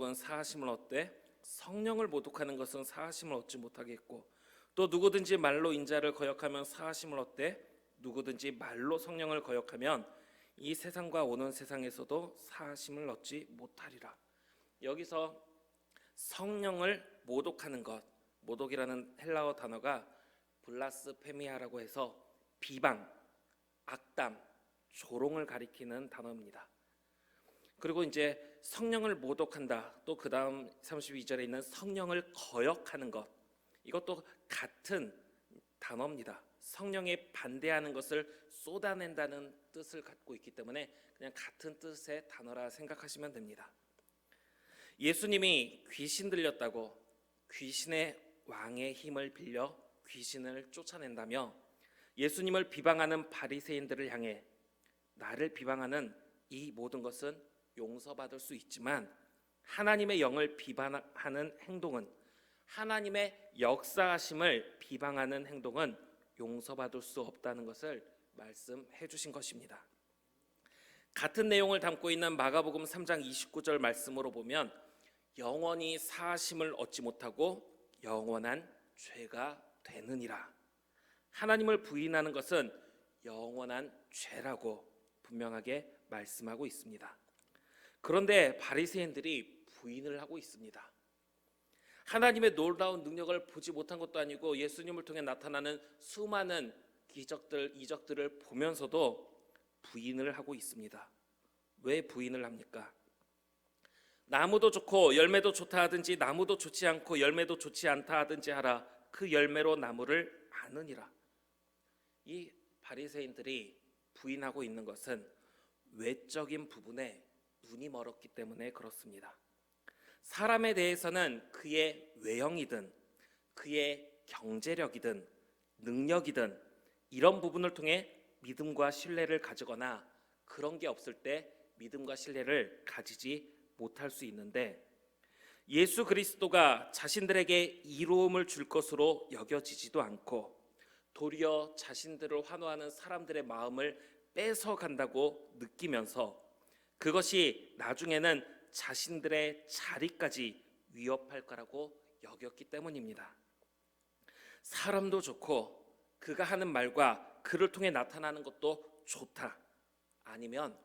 것은 사하심을 얻되 성령을 모독하는 것은 사하심을 얻지 못하겠고, 또 누구든지 말로 인자를 거역하면 사하심을 얻되 누구든지 말로 성령을 거역하면 이 세상과 오는 세상에서도 사하심을 얻지 못하리라. 여기서 성령을 모독하는 것, 모독이라는 헬라어 단어가 블라스페미아라고 해서 비방, 악담, 조롱을 가리키는 단어입니다. 그리고 이제 성령을 모독한다, 또 그 다음 32절에 있는 성령을 거역하는 것, 이것도 같은 단어입니다. 성령에 반대하는 것을 쏟아낸다는 뜻을 갖고 있기 때문에 그냥 같은 뜻의 단어라 생각하시면 됩니다. 예수님이 귀신 들렸다고 귀신의 왕의 힘을 빌려 귀신을 쫓아낸다며 예수님을 비방하는 바리새인들을 향해 나를 비방하는 이 모든 것은 용서받을 수 있지만 하나님의 영을 비방하는 행동은, 하나님의 역사하심을 비방하는 행동은 용서받을 수 없다는 것을 말씀해 주신 것입니다. 같은 내용을 담고 있는 마가복음 3장 29절 말씀으로 보면 영원히 사하심을 얻지 못하고 영원한 죄가 되느니라. 하나님을 부인하는 것은 영원한 죄라고 분명하게 말씀하고 있습니다. 그런데 바리새인들이 부인을 하고 있습니다. 하나님의 놀라운 능력을 보지 못한 것도 아니고 예수님을 통해 나타나는 수많은 기적들, 이적들을 보면서도 부인을 하고 있습니다. 왜 부인을 합니까? 나무도 좋고 열매도 좋다 하든지 나무도 좋지 않고 열매도 좋지 않다 하든지 하라. 그 열매로 나무를 아느니라. 이 바리새인들이 부인하고 있는 것은 외적인 부분에 눈이 멀었기 때문에 그렇습니다. 사람에 대해서는 그의 외형이든 그의 경제력이든 능력이든 이런 부분을 통해 믿음과 신뢰를 가지거나 그런 게 없을 때 믿음과 신뢰를 가지지 못할 수 있는데, 예수 그리스도가 자신들에게 이로움을 줄 것으로 여겨지지도 않고 도리어 자신들을 환호하는 사람들의 마음을 뺏어간다고 느끼면서 그것이 나중에는 자신들의 자리까지 위협할 거라고 여겼기 때문입니다. 사람도 좋고 그가 하는 말과 그를 통해 나타나는 것도 좋다, 아니면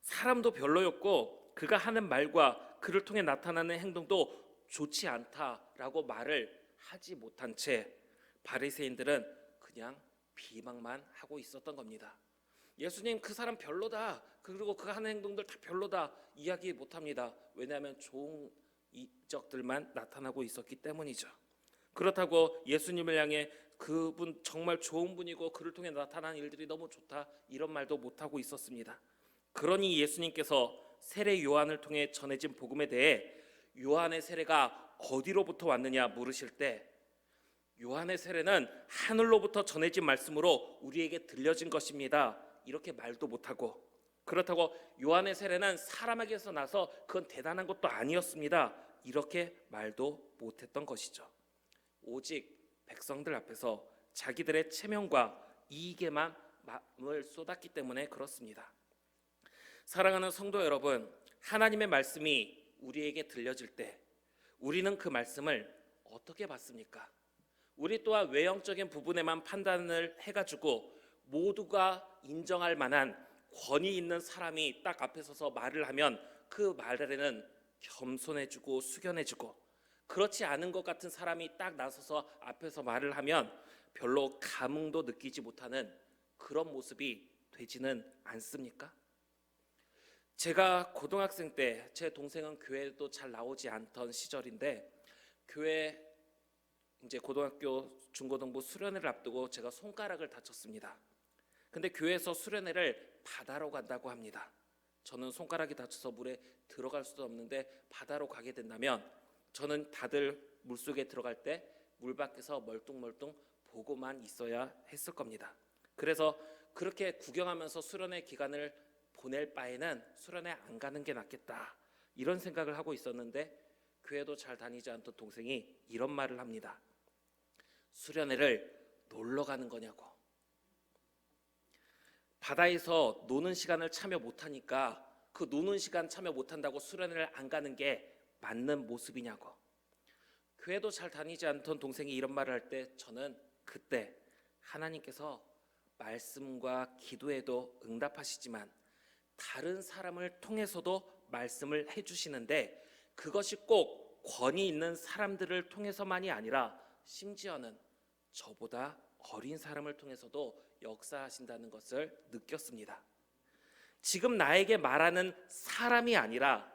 사람도 별로였고 그가 하는 말과 그를 통해 나타나는 행동도 좋지 않다라고 말을 하지 못한 채 바리새인들은 그냥 비방만 하고 있었던 겁니다. 예수님 그 사람 별로다, 그리고 그가 하는 행동들 다 별로다 이야기 못합니다. 왜냐하면 좋은 이적들만 나타나고 있었기 때문이죠. 그렇다고 예수님을 향해 그분 정말 좋은 분이고 그를 통해 나타난 일들이 너무 좋다 이런 말도 못하고 있었습니다. 그러니 예수님께서 세례 요한을 통해 전해진 복음에 대해 요한의 세례가 어디로부터 왔느냐 물으실 때 요한의 세례는 하늘로부터 전해진 말씀으로 우리에게 들려진 것입니다 이렇게 말도 못하고, 그렇다고 요한의 세례는 사람에게서 나서 그건 대단한 것도 아니었습니다 이렇게 말도 못했던 것이죠. 오직 백성들 앞에서 자기들의 체면과 이익에만 마음을 쏟았기 때문에 그렇습니다. 사랑하는 성도 여러분, 하나님의 말씀이 우리에게 들려질 때 우리는 그 말씀을 어떻게 받습니까? 우리 또한 외형적인 부분에만 판단을 해가지고 모두가 인정할 만한 권위 있는 사람이 딱 앞에 서서 말을 하면 그 말에는 겸손해지고 숙연해지고, 그렇지 않은 것 같은 사람이 딱 나서서 앞에서 말을 하면 별로 감흥도 느끼지 못하는 그런 모습이 되지는 않습니까? 제가 고등학생 때, 제 동생은 교회도 잘 나오지 않던 시절인데 교회 이제 고등학교 중고등부 수련회를 앞두고 제가 손가락을 다쳤습니다. 근데 교회에서 수련회를 바다로 간다고 합니다. 저는 손가락이 다쳐서 물에 들어갈 수도 없는데 바다로 가게 된다면 저는 다들 물속에 들어갈 때 물 밖에서 멀뚱멀뚱 보고만 있어야 했을 겁니다. 그래서 그렇게 구경하면서 수련회 기간을 보낼 바에는 수련회 안 가는 게 낫겠다 이런 생각을 하고 있었는데, 교회도 잘 다니지 않던 동생이 이런 말을 합니다. 수련회를 놀러 가는 거냐고. 바다에서 노는 시간을 참여 못하니까 그 노는 시간 참여 못한다고 수련회를 안 가는 게 맞는 모습이냐고. 교회도 잘 다니지 않던 동생이 이런 말을 할 때 저는 그때 하나님께서 말씀과 기도에도 응답하시지만 다른 사람을 통해서도 말씀을 해주시는데 그것이 꼭 권위 있는 사람들을 통해서만이 아니라 심지어는 저보다 어린 사람을 통해서도 역사하신다는 것을 느꼈습니다. 지금 나에게 말하는 사람이 아니라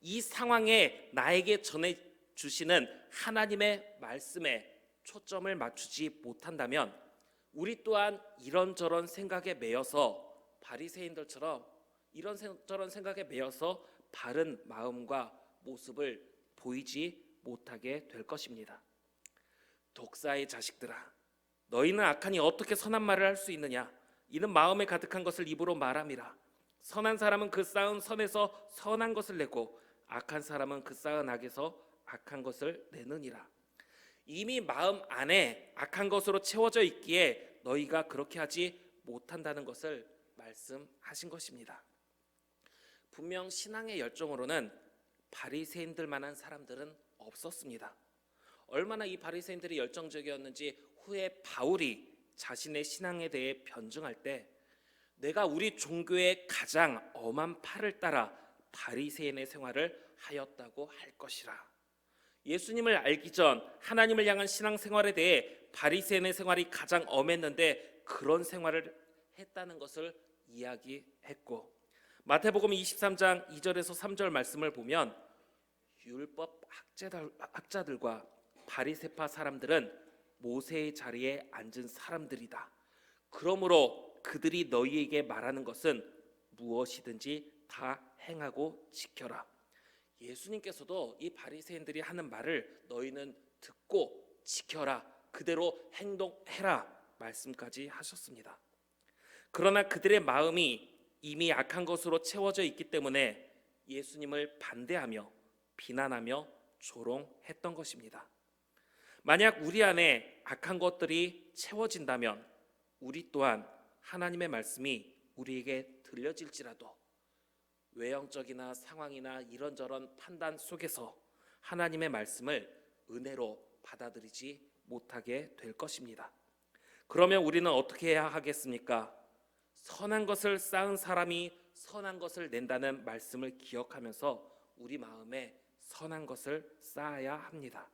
이 상황에 나에게 전해주시는 하나님의 말씀에 초점을 맞추지 못한다면 우리 또한 이런저런 생각에 매여서 바리새인들처럼 이런저런 생각에 매여서 바른 마음과 모습을 보이지 못하게 될 것입니다. 독사의 자식들아, 너희는 악하니 어떻게 선한 말을 할 수 있느냐? 이는 마음에 가득한 것을 입으로 말함이라. 선한 사람은 그 쌓은 선에서 선한 것을 내고 악한 사람은 그 쌓은 악에서 악한 것을 내느니라. 이미 마음 안에 악한 것으로 채워져 있기에 너희가 그렇게 하지 못한다는 것을 말씀하신 것입니다. 분명 신앙의 열정으로는 바리새인들만한 사람들은 없었습니다. 얼마나 이 바리새인들이 열정적이었는지 후에 바울이 자신의 신앙에 대해 변증할 때 내가 우리 종교의 가장 엄한 팔을 따라 바리새인의 생활을 하였다고 할 것이라. 예수님을 알기 전 하나님을 향한 신앙생활에 대해 바리새인의 생활이 가장 엄했는데 그런 생활을 했다는 것을 이야기했고, 마태복음 23장 2절에서 3절 말씀을 보면 율법 학자들과 바리새파 사람들은 모세의 자리에 앉은 사람들이다. 그러므로 그들이 너희에게 말하는 것은 무엇이든지 다 행하고 지켜라. 예수님께서도 이 바리새인들이 하는 말을 너희는 듣고 지켜라, 그대로 행동해라 말씀까지 하셨습니다. 그러나 그들의 마음이 이미 악한 것으로 채워져 있기 때문에 예수님을 반대하며 비난하며 조롱했던 것입니다. 만약 우리 안에 악한 것들이 채워진다면 우리 또한 하나님의 말씀이 우리에게 들려질지라도 외형적이나 상황이나 이런저런 판단 속에서 하나님의 말씀을 은혜로 받아들이지 못하게 될 것입니다. 그러면 우리는 어떻게 해야 하겠습니까? 선한 것을 쌓은 사람이 선한 것을 낸다는 말씀을 기억하면서 우리 마음에 선한 것을 쌓아야 합니다.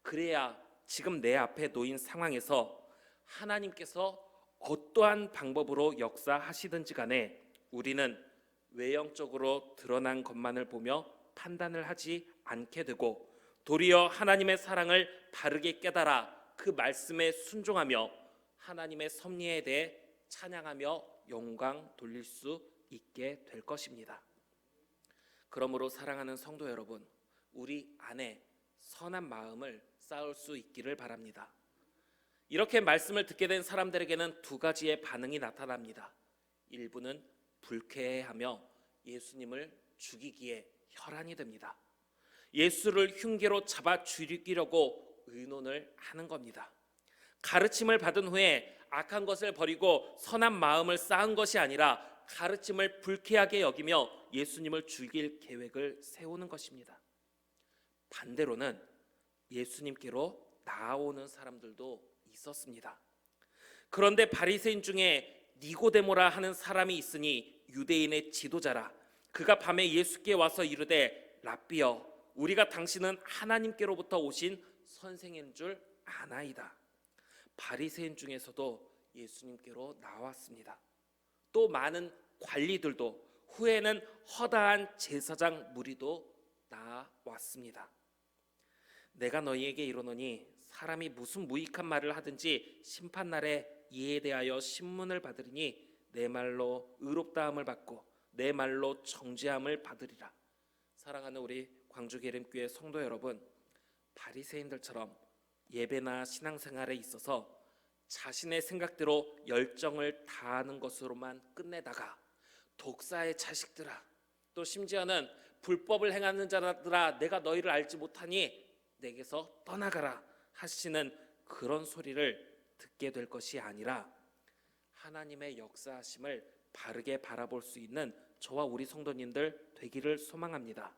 그래야 지금 내 앞에 놓인 상황에서 하나님께서 어떠한 방법으로 역사하시든지 간에 우리는 외형적으로 드러난 것만을 보며 판단을 하지 않게 되고 도리어 하나님의 사랑을 바르게 깨달아 그 말씀에 순종하며 하나님의 섭리에 대해 찬양하며 영광 돌릴 수 있게 될 것입니다. 그러므로 사랑하는 성도 여러분, 우리 안에 선한 마음을 쌓을 수 있기를 바랍니다. 이렇게 말씀을 듣게 된 사람들에게는 두 가지의 반응이 나타납니다. 일부는 불쾌해하며 예수님을 죽이기에 혈안이 됩니다. 예수를 흉계로 잡아 죽이려고 의논을 하는 겁니다. 가르침을 받은 후에 악한 것을 버리고 선한 마음을 쌓은 것이 아니라 가르침을 불쾌하게 여기며 예수님을 죽일 계획을 세우는 것입니다. 반대로는 예수님께로 나아오는 사람들도 있었습니다. 그런데 바리새인 중에 니고데모라 하는 사람이 있으니 유대인의 지도자라. 그가 밤에 예수께 와서 이르되 랍비여, 우리가 당신은 하나님께로부터 오신 선생인 줄 아나이다. 바리새인 중에서도 예수님께로 나왔습니다. 또 많은 관리들도, 후에는 허다한 제사장 무리도 나왔습니다. 내가 너희에게 이르노니 사람이 무슨 무익한 말을 하든지 심판날에 이에 대하여 신문을 받으리니 내 말로 의롭다함을 받고 내 말로 정죄함을 받으리라. 사랑하는 우리 광주계림교회 성도 여러분, 바리새인들처럼 예배나 신앙생활에 있어서 자신의 생각대로 열정을 다하는 것으로만 끝내다가 독사의 자식들아, 또 심지어는 불법을 행하는 자들아, 내가 너희를 알지 못하니 내게서 떠나가라 하시는 그런 소리를 듣게 될 것이 아니라 하나님의 역사하심을 바르게 바라볼 수 있는 저와 우리 성도님들 되기를 소망합니다.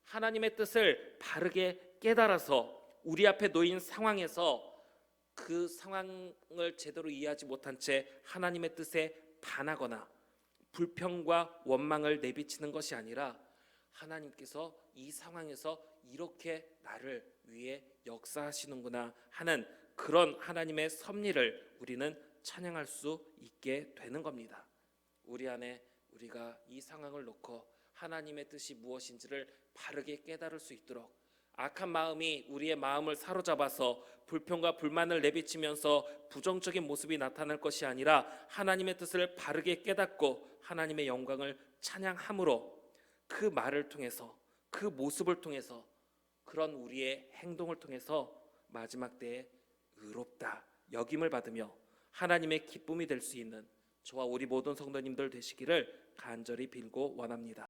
하나님의 뜻을 바르게 깨달아서 우리 앞에 놓인 상황에서 그 상황을 제대로 이해하지 못한 채 하나님의 뜻에 반하거나 불평과 원망을 내비치는 것이 아니라 하나님께서 이 상황에서 이렇게 나를 위해 역사하시는구나 하는 그런 하나님의 섭리를 우리는 찬양할 수 있게 되는 겁니다. 우리 안에 우리가 이 상황을 놓고 하나님의 뜻이 무엇인지를 바르게 깨달을 수 있도록, 악한 마음이 우리의 마음을 사로잡아서 불평과 불만을 내비치면서 부정적인 모습이 나타날 것이 아니라 하나님의 뜻을 바르게 깨닫고 하나님의 영광을 찬양함으로 그 말을 통해서, 그 모습을 통해서, 그런 우리의 행동을 통해서 마지막 때에 의롭다 여김을 받으며 하나님의 기쁨이 될 수 있는 저와 우리 모든 성도님들 되시기를 간절히 빌고 원합니다.